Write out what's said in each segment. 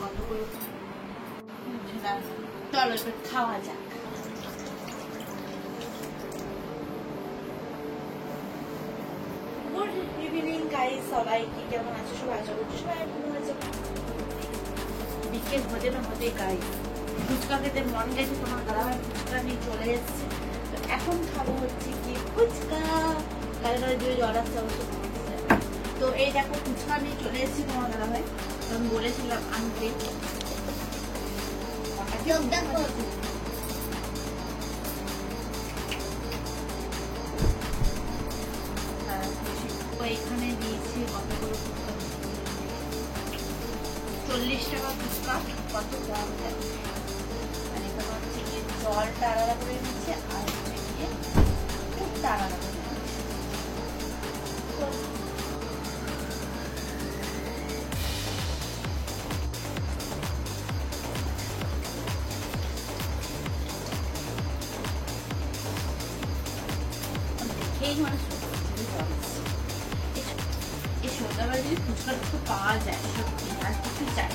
কত করে চলো একটু খাওয়া যাক। গুড ইভিনিং গাইস, সবাইকে কেমন আছো? সবাই আশা করছি সবাই ভালো আছে। বিকেল হতে না হতে গাইস ফুচকা খেতে মন গেছে, তোমার দাদাভাই ফুচকা নিয়ে চলে এসেছে। তো এখন খাবো হচ্ছে কি ফুচকা, কারণ দিয়ে জল আসতে অবশ্য। তো এই দেখো ফুচকা নিয়ে চলে এসেছি তোমার দাদাভাই, আমি বলেছিলাম আনতে। এখানে দিয়েছি কত করে ফুচকা, 40 টাকা ফুচকা, কত দাম দেয়। আর এখানে হচ্ছে গিয়ে জলটা আলাদা করে নিচ্ছে, আর হচ্ছে গিয়ে ফুটটা আলাদা করে নিচ্ছে। এই মানে এই সন্ধ্যাবেলা যদি ফুচকা একটু পাওয়া যায় সত্যি আর কিছু চাই।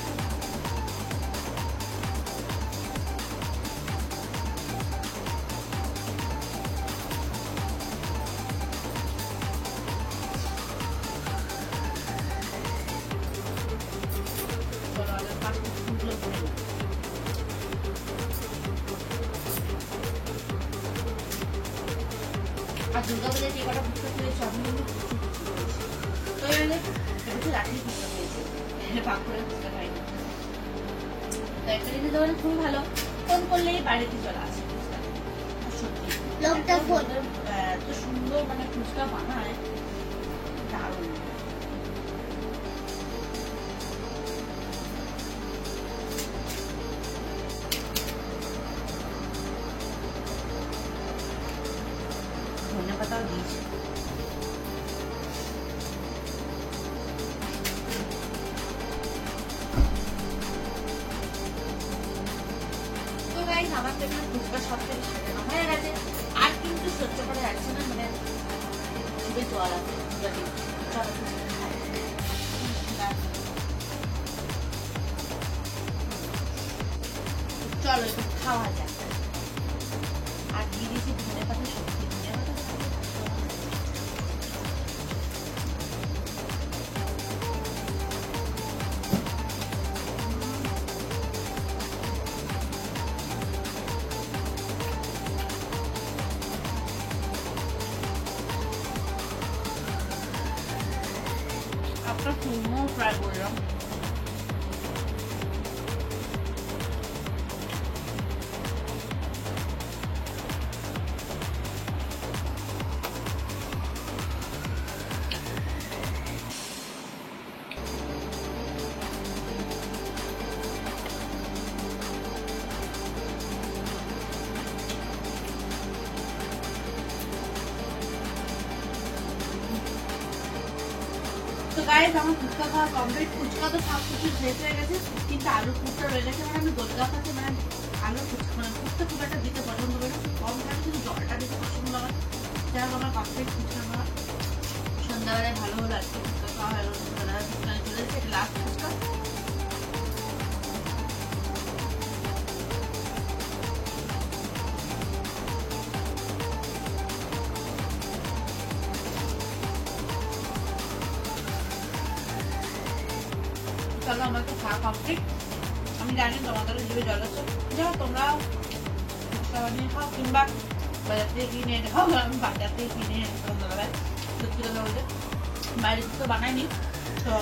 আর দুর্গাপূজায় যে কটা ফুচকা খেয়েছি আমি তো এবারে একটু রাত্রি ফুচকা খেয়েছি, ভাগ করে ফুচকা খাইনি। তো একটা জিনিস দোকানে খুবই ভালো, ফোন করলেই বাড়িতে চলে আসে ফুচকা। সত্যি এত সুন্দর মানে ফুচকা বানায়, দারুণ। ধন্যবাদ দিয়েছি। তো গাইস আমার তো এখানে ফুচকা সব থেকে সাজানো হয়ে গেছে, আর কিন্তু সহ্য করা যাচ্ছে না, মানে জিভে জল আছে। চলো একটু খাওয়া যাক। আর দিয়ে দিয়েছি ধনে পাতা সবজি, ধনে পাতা আপনার মোমো ফ্রাই করলাম। তো গাইস আমার ফুচকা খাওয়া কমপ্লিট। ফুচকা তো সব কিছু শেষ হয়ে গেছে, কিন্তু আলুর ফুচকা রয়ে গেছে। মানে আমি গোলগা খাতে মানে আলুর ফুচকা মানে ফুচকা খুব একটা দিতে পছন্দ করি না, কম খাই, কিন্তু জলটা দিতে পছন্দ হয়। যাই হোক আমার কমপ্লিট ফুচকা খাওয়া সন্ধ্যাবেলায় ভালো হলো। আজকে ফুচকা খাওয়া হলো, ফুচকা চলে এসেছে, এটা লাস্ট ফুচকা। চলো আমার তো খাওয়া কমপ্লিট। আমি জানি তোমাদের জিভে জল আছে, যাও তোমরা ফুচকা বানিয়ে খাও কিংবা বাজার থেকে কিনে এনে খাও। আমি বাজার থেকে কিনে এনে সন্ধ্যাবেলায় সত্যি কথা বলতে বাইরে তো বানাইনি। তো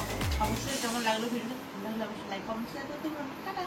অবশ্যই কেমন লাগলো ভিডিও, ভালো লাগলে অবশ্যই লাইক কমেন্ট শেয়ার করতে পারো। টাটা।